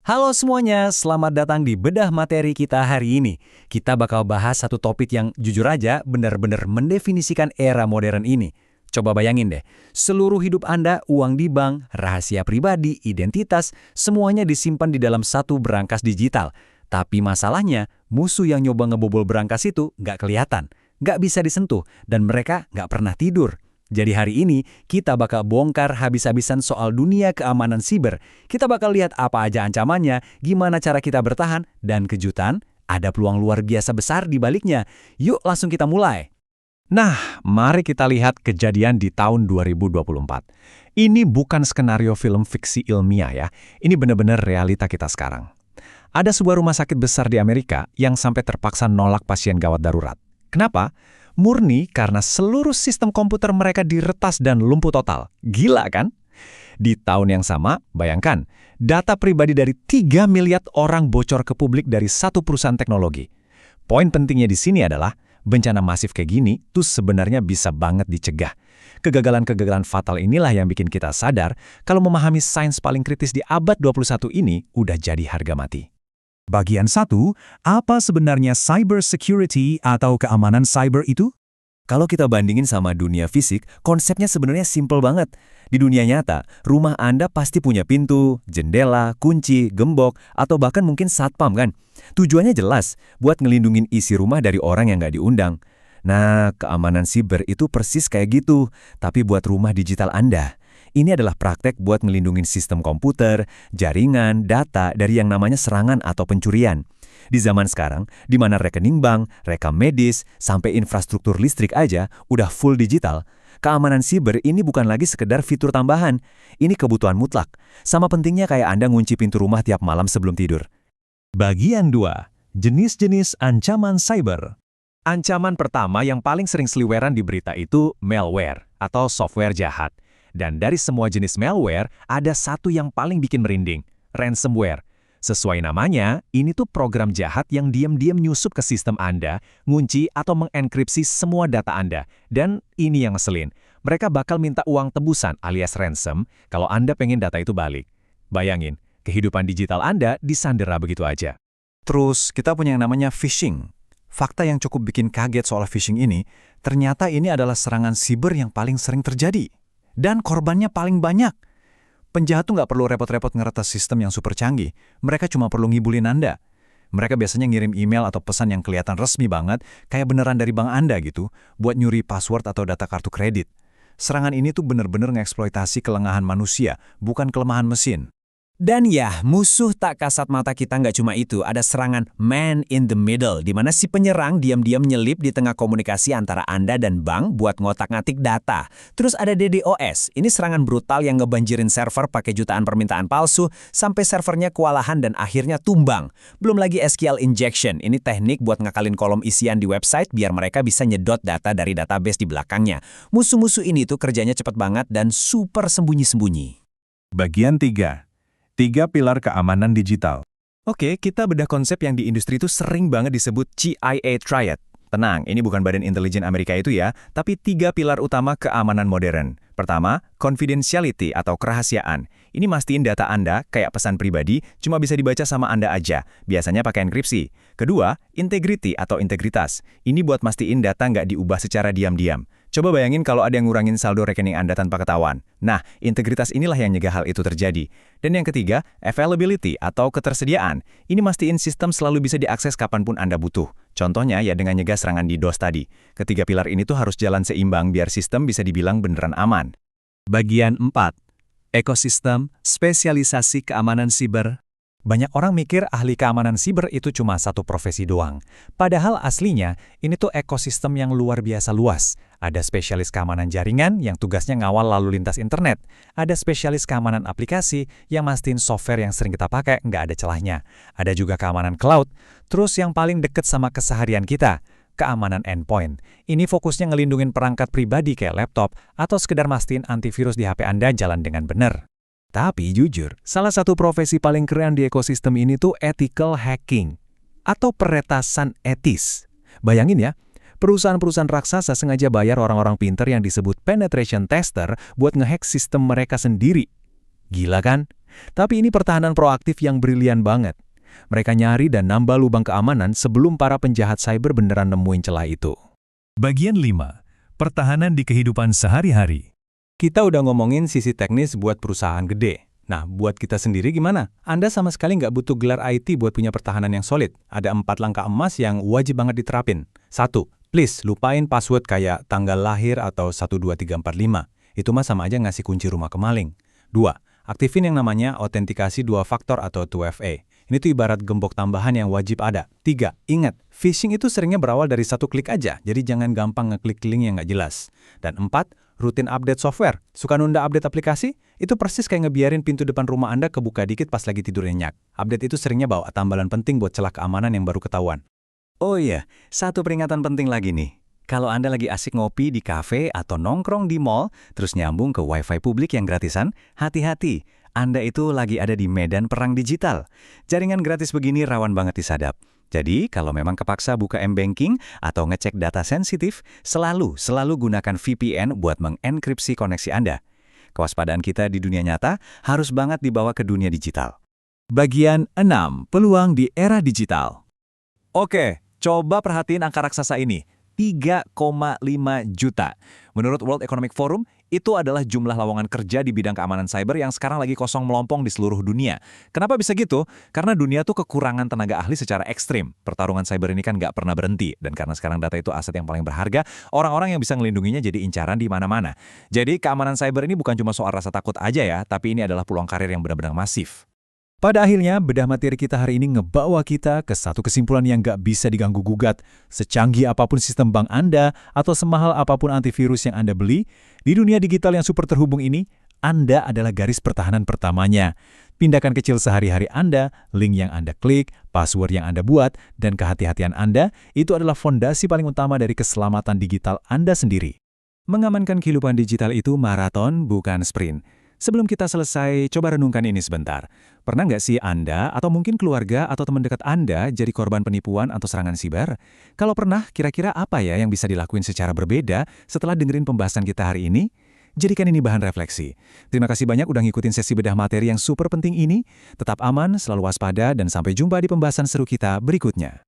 Halo semuanya, selamat datang di bedah materi kita hari ini. Kita bakal bahas satu topik yang jujur aja benar-benar mendefinisikan era modern ini. Coba bayangin deh, seluruh hidup Anda, uang di bank, rahasia pribadi, identitas, semuanya disimpan di dalam satu berangkas digital. Tapi masalahnya, musuh yang nyoba ngebobol berangkas itu nggak kelihatan, nggak bisa disentuh, dan mereka nggak pernah tidur. Jadi hari ini, kita bakal bongkar habis-habisan soal dunia keamanan siber. Kita bakal lihat apa aja ancamannya, gimana cara kita bertahan, dan kejutan, ada peluang luar biasa besar di baliknya. Yuk langsung kita mulai. Nah, mari kita lihat kejadian di tahun 2024. Ini bukan skenario film fiksi ilmiah ya, ini benar-benar realita kita sekarang. Ada sebuah rumah sakit besar di Amerika yang sampai terpaksa nolak pasien gawat darurat. Kenapa? Murni karena seluruh sistem komputer mereka diretas dan lumpuh total. Gila kan? Di tahun yang sama, bayangkan, data pribadi dari 3 miliar orang bocor ke publik dari satu perusahaan teknologi. Poin pentingnya di sini adalah, bencana masif kayak gini tuh sebenarnya bisa banget dicegah. Kegagalan-kegagalan fatal inilah yang bikin kita sadar kalau memahami sains paling kritis di abad 21 ini udah jadi harga mati. Bagian 1, apa sebenarnya cyber security atau keamanan cyber itu? Kalau kita bandingin sama dunia fisik, konsepnya sebenarnya simpel banget. Di dunia nyata, rumah Anda pasti punya pintu, jendela, kunci, gembok, atau bahkan mungkin satpam kan? Tujuannya jelas, buat ngelindungin isi rumah dari orang yang nggak diundang. Nah, keamanan siber itu persis kayak gitu, tapi buat rumah digital Anda. Ini adalah praktek buat ngelindungin sistem komputer, jaringan, data dari yang namanya serangan atau pencurian. Di zaman sekarang, di mana rekening bank, rekam medis, sampai infrastruktur listrik aja udah full digital, keamanan siber ini bukan lagi sekedar fitur tambahan. Ini kebutuhan mutlak. Sama pentingnya kayak Anda ngunci pintu rumah tiap malam sebelum tidur. Bagian 2, jenis-jenis ancaman cyber. Ancaman pertama yang paling sering seliweran di berita itu malware atau software jahat. Dan dari semua jenis malware, ada satu yang paling bikin merinding, ransomware. Sesuai namanya, ini tuh program jahat yang diam-diam nyusup ke sistem Anda, ngunci atau mengenkripsi semua data Anda. Dan ini yang ngeselin, mereka bakal minta uang tebusan alias ransom kalau Anda pengen data itu balik. Bayangin, kehidupan digital Anda disandera begitu aja. Terus, kita punya yang namanya phishing. Fakta yang cukup bikin kaget soal phishing ini, ternyata ini adalah serangan siber yang paling sering terjadi. Dan korbannya paling banyak. Penjahat tuh nggak perlu repot-repot ngeretas sistem yang super canggih. Mereka cuma perlu ngibulin Anda. Mereka biasanya ngirim email atau pesan yang kelihatan resmi banget, kayak beneran dari bank Anda gitu, buat nyuri password atau data kartu kredit. Serangan ini tuh bener-bener ngeksploitasi kelengahan manusia, bukan kelemahan mesin. Dan ya, musuh tak kasat mata kita nggak cuma itu, ada serangan man in the middle, di mana si penyerang diam-diam nyelip di tengah komunikasi antara Anda dan bank buat ngotak-ngatik data. Terus ada DDoS, ini serangan brutal yang ngebanjirin server pakai jutaan permintaan palsu, sampai servernya kewalahan dan akhirnya tumbang. Belum lagi SQL injection, ini teknik buat ngakalin kolom isian di website biar mereka bisa nyedot data dari database di belakangnya. Musuh-musuh ini tuh kerjanya cepet banget dan super sembunyi-sembunyi. Bagian 3, 3 pilar keamanan digital. Oke, kita bedah konsep yang di industri itu sering banget disebut CIA Triad. Tenang, ini bukan badan intelijen Amerika itu ya, tapi 3 pilar utama keamanan modern. Pertama, confidentiality atau kerahasiaan. Ini mastiin data Anda, kayak pesan pribadi, cuma bisa dibaca sama Anda aja, biasanya pakai enkripsi. Kedua, integrity atau integritas. Ini buat mastiin data nggak diubah secara diam-diam. Coba bayangin kalau ada yang ngurangin saldo rekening Anda tanpa ketahuan. Nah, integritas inilah yang nyegah hal itu terjadi. Dan yang ketiga, availability atau ketersediaan. Ini mastiin sistem selalu bisa diakses kapanpun Anda butuh. Contohnya ya dengan nyegah serangan DDoS tadi. Ketiga pilar ini tuh harus jalan seimbang biar sistem bisa dibilang beneran aman. Bagian 4, ekosistem spesialisasi keamanan siber. Banyak orang mikir ahli keamanan siber itu cuma satu profesi doang. Padahal aslinya, ini tuh ekosistem yang luar biasa luas. Ada spesialis keamanan jaringan yang tugasnya ngawal lalu lintas internet. Ada spesialis keamanan aplikasi yang mastiin software yang sering kita pakai nggak ada celahnya. Ada juga keamanan cloud. Terus yang paling deket sama keseharian kita, keamanan endpoint. Ini fokusnya ngelindungin perangkat pribadi kayak laptop atau sekedar mastiin antivirus di HP Anda jalan dengan benar. Tapi jujur, salah satu profesi paling keren di ekosistem ini tuh ethical hacking atau peretasan etis. Bayangin ya, perusahaan-perusahaan raksasa sengaja bayar orang-orang pinter yang disebut penetration tester buat ngehack sistem mereka sendiri. Gila kan? Tapi ini pertahanan proaktif yang brilian banget. Mereka nyari dan nambah lubang keamanan sebelum para penjahat cyber beneran nemuin celah itu. Bagian 5. Pertahanan di kehidupan sehari-hari. Kita udah ngomongin sisi teknis buat perusahaan gede. Nah, buat kita sendiri gimana? Anda sama sekali nggak butuh gelar IT buat punya pertahanan yang solid. Ada 4 langkah emas yang wajib banget diterapin. 1. Please, lupain password kayak tanggal lahir atau 12345. Itu mah sama aja ngasih kunci rumah ke maling. 2. Aktifin yang namanya autentikasi 2 faktor atau 2FA. Ini tuh ibarat gembok tambahan yang wajib ada. 3. Ingat, phishing itu seringnya berawal dari 1 klik aja, jadi jangan gampang ngeklik link yang nggak jelas. Dan 4. Rutin update software. Suka nunda update aplikasi? Itu persis kayak ngebiarin pintu depan rumah Anda kebuka dikit pas lagi tidur nyenyak. Update itu seringnya bawa tambalan penting buat celah keamanan yang baru ketahuan. Oh iya, satu peringatan penting lagi nih. Kalau Anda lagi asik ngopi di kafe atau nongkrong di mall, terus nyambung ke wifi publik yang gratisan, hati-hati. Anda itu lagi ada di medan perang digital. Jaringan gratis begini rawan banget disadap. Jadi, kalau memang kepaksa buka M-Banking atau ngecek data sensitif, selalu gunakan VPN buat mengenkripsi koneksi Anda. Kewaspadaan kita di dunia nyata harus banget dibawa ke dunia digital. Bagian 6. Peluang di era digital. Oke, coba perhatiin angka raksasa ini. 3,5 juta. Menurut World Economic Forum, itu adalah jumlah lowongan kerja di bidang keamanan cyber yang sekarang lagi kosong melompong di seluruh dunia. Kenapa bisa gitu? Karena dunia tuh kekurangan tenaga ahli secara ekstrim. Pertarungan cyber ini kan nggak pernah berhenti. Dan karena sekarang data itu aset yang paling berharga, orang-orang yang bisa ngelindunginya jadi incaran di mana-mana. Jadi keamanan cyber ini bukan cuma soal rasa takut aja ya, tapi ini adalah peluang karir yang benar-benar masif. Pada akhirnya, bedah materi kita hari ini ngebawa kita ke satu kesimpulan yang nggak bisa diganggu-gugat. Secanggih apapun sistem bank Anda atau semahal apapun antivirus yang Anda beli, di dunia digital yang super terhubung ini, Anda adalah garis pertahanan pertamanya. Tindakan kecil sehari-hari Anda, link yang Anda klik, password yang Anda buat, dan kehati-hatian Anda, itu adalah fondasi paling utama dari keselamatan digital Anda sendiri. Mengamankan kehidupan digital itu maraton, bukan sprint. Sebelum kita selesai, coba renungkan ini sebentar. Pernah nggak sih Anda atau mungkin keluarga atau teman dekat Anda jadi korban penipuan atau serangan siber? Kalau pernah, kira-kira apa ya yang bisa dilakuin secara berbeda setelah dengerin pembahasan kita hari ini? Jadikan ini bahan refleksi. Terima kasih banyak udah ngikutin sesi bedah materi yang super penting ini. Tetap aman, selalu waspada, dan sampai jumpa di pembahasan seru kita berikutnya.